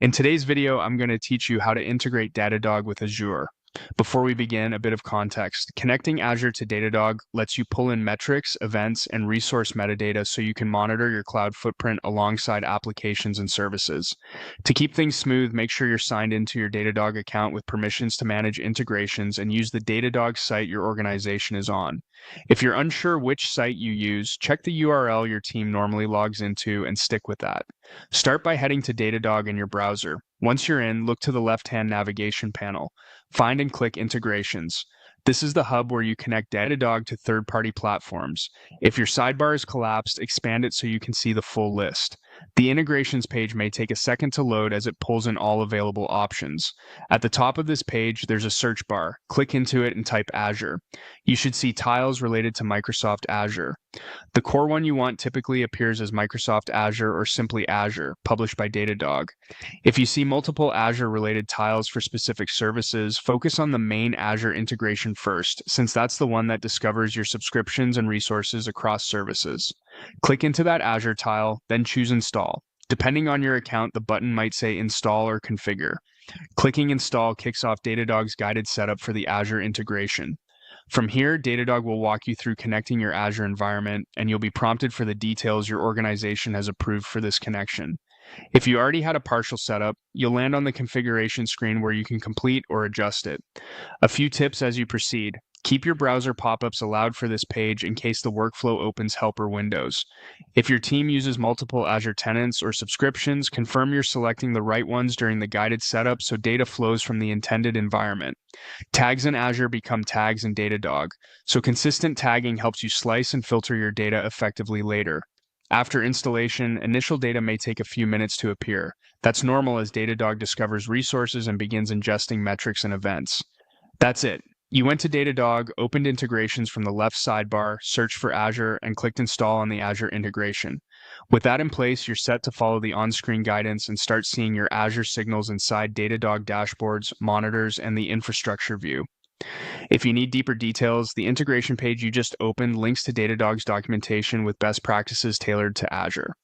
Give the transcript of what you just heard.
In today's video, I'm going to teach you how to integrate Datadog with Azure. Before we begin, a bit of context. Connecting Azure to Datadog lets you pull in metrics, events, and resource metadata so you can monitor your cloud footprint alongside applications and services. To keep things smooth, make sure you're signed into your Datadog account with permissions to manage integrations and use the Datadog site your organization is on. If you're unsure which site you use, check the URL your team normally logs into and stick with that. Start by heading to Datadog in your browser. Once you're in, look to the left-hand navigation panel. Find and click Integrations. This is the hub where you connect Datadog to third-party platforms. If your sidebar is collapsed, expand it so you can see the full list. The integrations page may take a second to load as it pulls in all available options. At the top of this page, there's a search bar. Click into it and type Azure. You should see tiles related to Microsoft Azure. The core one you want typically appears as Microsoft Azure or simply Azure, published by Datadog. If you see multiple Azure-related tiles for specific services, focus on the main Azure integration first, since that's the one that discovers your subscriptions and resources across services. Click into that Azure tile, then choose Install. Depending on your account, the button might say Install or Configure. Clicking Install kicks off Datadog's guided setup for the Azure integration. From here, Datadog will walk you through connecting your Azure environment, and you'll be prompted for the details your organization has approved for this connection. If you already had a partial setup, you'll land on the configuration screen where you can complete or adjust it. A few tips as you proceed. Keep your browser pop-ups allowed for this page in case the workflow opens helper windows. If your team uses multiple Azure tenants or subscriptions, confirm you're selecting the right ones during the guided setup so data flows from the intended environment. Tags in Azure become tags in Datadog, so consistent tagging helps you slice and filter your data effectively later. After installation, initial data may take a few minutes to appear. That's normal as Datadog discovers resources and begins ingesting metrics and events. That's it. You went to Datadog, opened integrations from the left sidebar, searched for Azure, and clicked Install on the Azure integration. With that in place, you're set to follow the on-screen guidance and start seeing your Azure signals inside Datadog dashboards, monitors, and the infrastructure view. If you need deeper details, the integration page you just opened links to Datadog's documentation with best practices tailored to Azure.